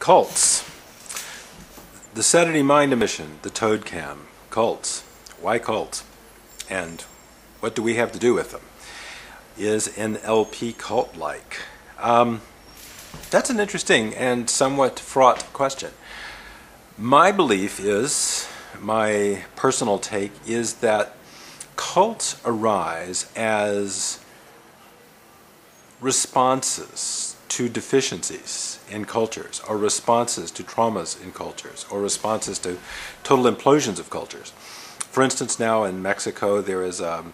Cults. The Saturday Mind Emission, the Toad Cam. Cults. Why cults? And what do we have to do with them? Is NLP cult-like? That's an interesting and somewhat fraught question. My belief is, my personal take is that cults arise as responses to deficiencies in cultures, or responses to traumas in cultures, or responses to total implosions of cultures. For instance, now in Mexico there is a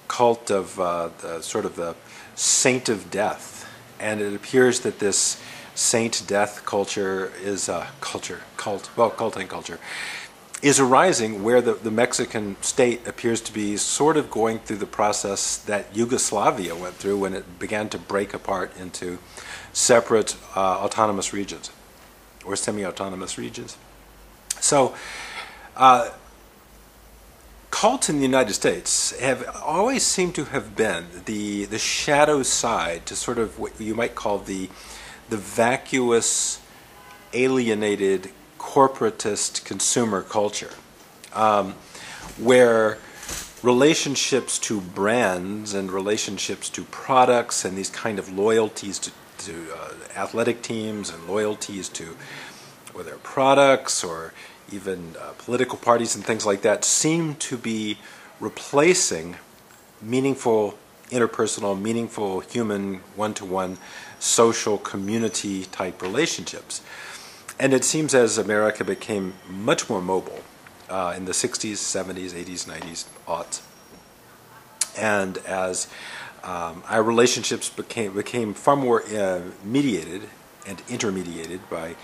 cult of the saint of death, and it appears that this saint death culture is culting culture is arising where the Mexican state appears to be sort of going through the process that Yugoslavia went through when it began to break apart into separate autonomous regions or semi-autonomous regions. So cults in the United States have always seemed to have been the shadow side to sort of what you might call the vacuous, alienated, corporatist consumer culture, where relationships to brands and relationships to products and these kind of loyalties to athletic teams and loyalties to whether products or even political parties and things like that seem to be replacing meaningful interpersonal, meaningful human one-to-one social community type relationships. And it seems as America became much more mobile in the 60s, 70s, 80s, 90s, aughts, and as our relationships became far more mediated and intermediated by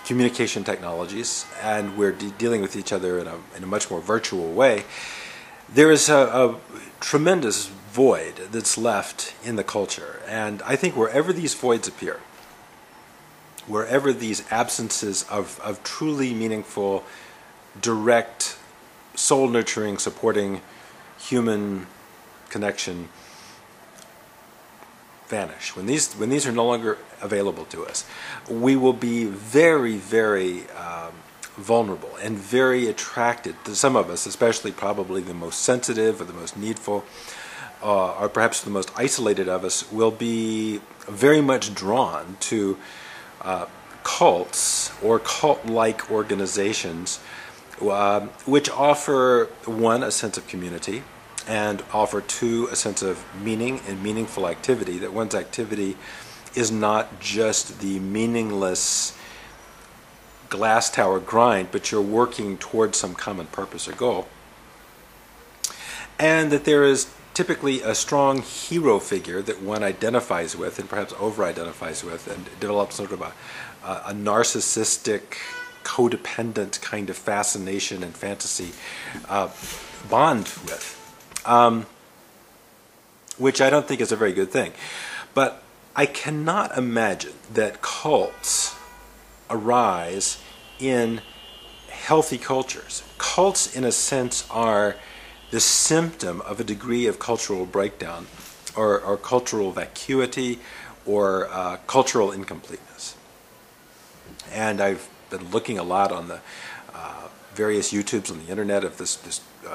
communication technologies, and we're dealing with each other in a much more virtual way, there is a tremendous void that's left in the culture. And I think wherever these voids appear, wherever these absences of truly meaningful, direct, soul-nurturing, supporting human connection vanish, when these are no longer available to us, we will be very, very vulnerable and very attracted to some of us, especially probably the most sensitive or the most needful, or perhaps the most isolated of us, will be very much drawn to cults or cult-like organizations which offer, one, a sense of community, and offer, two, a sense of meaning and meaningful activity, that one's activity is not just the meaningless glass tower grind, but you're working towards some common purpose or goal, and that there is typically a strong hero figure that one identifies with and perhaps over-identifies with and develops sort of a narcissistic, codependent kind of fascination and fantasy bond with, which I don't think is a very good thing. But I cannot imagine that cults arise in healthy cultures. Cults, in a sense, are the symptom of a degree of cultural breakdown or cultural vacuity or cultural incompleteness. And I've been looking a lot on the various YouTubes on the internet of this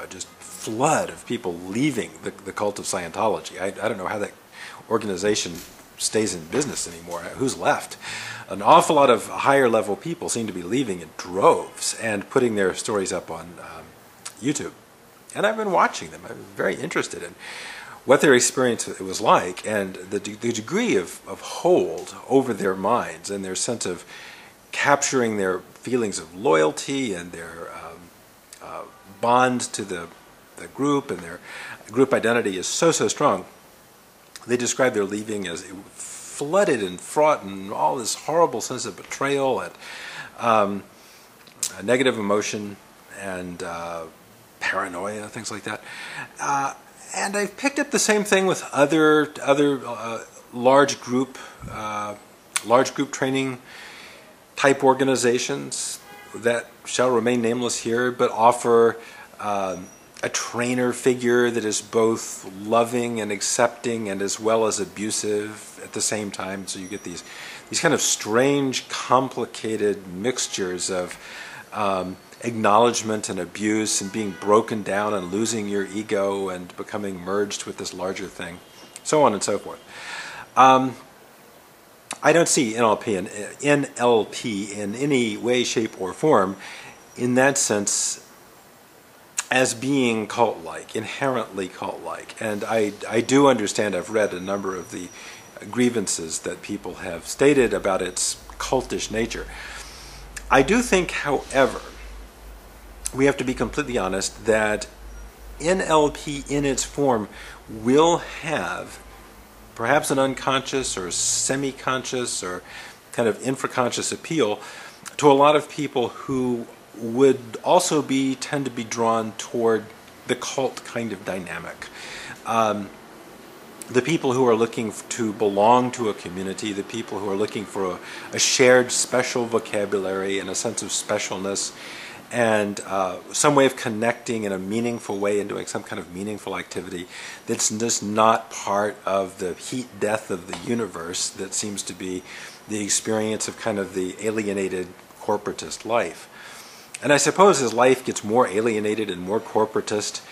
just flood of people leaving the cult of Scientology. I don't know how that organization stays in business anymore. Who's left? An awful lot of higher level people seem to be leaving in droves and putting their stories up on YouTube. And I've been watching them. I'm very interested in what their experience was like and the degree of hold over their minds and their sense of capturing their feelings of loyalty and their bond to the group, and their group identity is so strong. They describe their leaving as flooded and fraught and all this horrible sense of betrayal and negative emotion and paranoia, things like that. And I've picked up the same thing with other large group training type organizations that shall remain nameless here, but offer a trainer figure that is both loving and accepting and as well as abusive at the same time. So you get these kind of strange, complicated mixtures of acknowledgement and abuse and being broken down and losing your ego and becoming merged with this larger thing, so on and so forth. I don't see NLP in any way, shape, or form in that sense as being cult-like, inherently cult-like. And I do understand, I've read a number of the grievances that people have stated about its cultish nature. I do think, however, we have to be completely honest that NLP in its form will have perhaps an unconscious or semi-conscious or kind of infraconscious appeal to a lot of people who would also tend to be drawn toward the cult kind of dynamic. The people who are looking to belong to a community, the people who are looking for a shared special vocabulary and a sense of specialness, and some way of connecting in a meaningful way and doing some kind of meaningful activity that's just not part of the heat death of the universe that seems to be the experience of kind of the alienated corporatist life. And I suppose as life gets more alienated and more corporatist,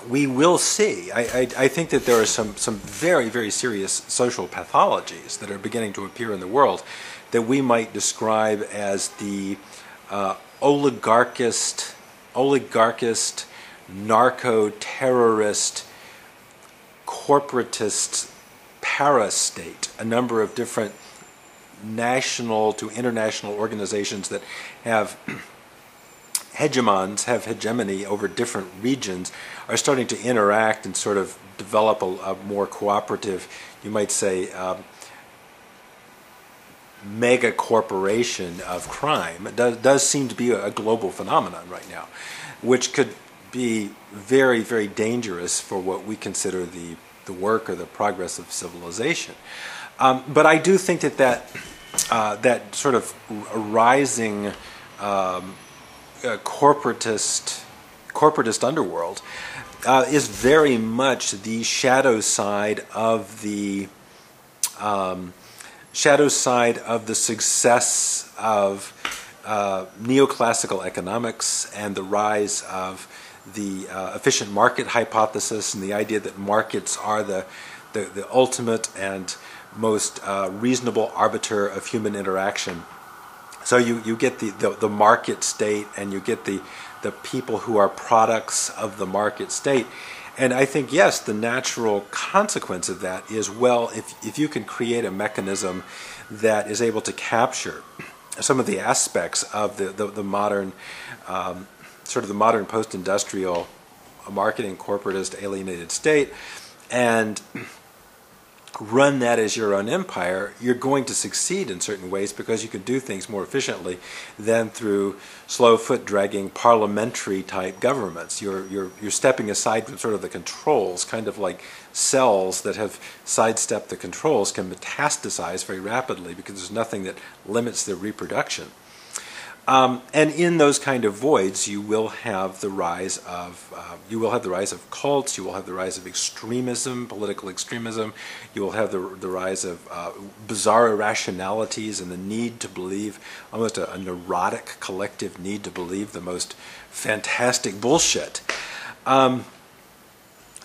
we will see. I think that there are some very, very serious social pathologies that are beginning to appear in the world that we might describe as the oligarchist, narco-terrorist, corporatist parastate. A number of different national to international organizations that have hegemony over different regions are starting to interact and sort of develop a more cooperative, you might say, mega corporation of crime. It does seem to be a global phenomenon right now, which could be very, very dangerous for what we consider the work or the progress of civilization. But I do think that sort of rising corporatist underworld is very much the shadow side of the success of neoclassical economics and the rise of the efficient market hypothesis and the idea that markets are the ultimate and most reasonable arbiter of human interaction. So you get the market state, and you get the people who are products of the market state. And I think, yes, the natural consequence of that is, well, if you can create a mechanism that is able to capture some of the aspects of the modern, sort of the modern post-industrial marketing corporatist alienated state, and run that as your own empire, you're going to succeed in certain ways because you can do things more efficiently than through slow foot dragging parliamentary type governments. You're stepping aside from sort of the controls, kind of like cells that have sidestepped the controls can metastasize very rapidly because there's nothing that limits their reproduction. And in those kind of voids, you will have the rise of cults. You will have the rise of extremism, political extremism. You will have the rise of bizarre irrationalities and the need to believe, almost a neurotic collective need to believe the most fantastic bullshit. Now,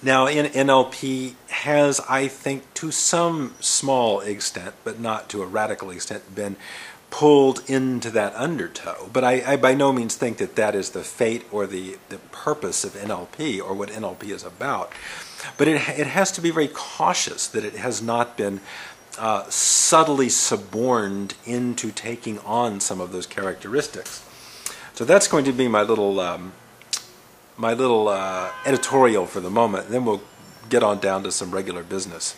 NLP has, I think, to some small extent, but not to a radical extent, been pulled into that undertow. But I by no means think that is the fate or the purpose of NLP or what NLP is about. But it has to be very cautious that it has not been subtly suborned into taking on some of those characteristics. So that's going to be my little editorial for the moment. Then we'll get on down to some regular business.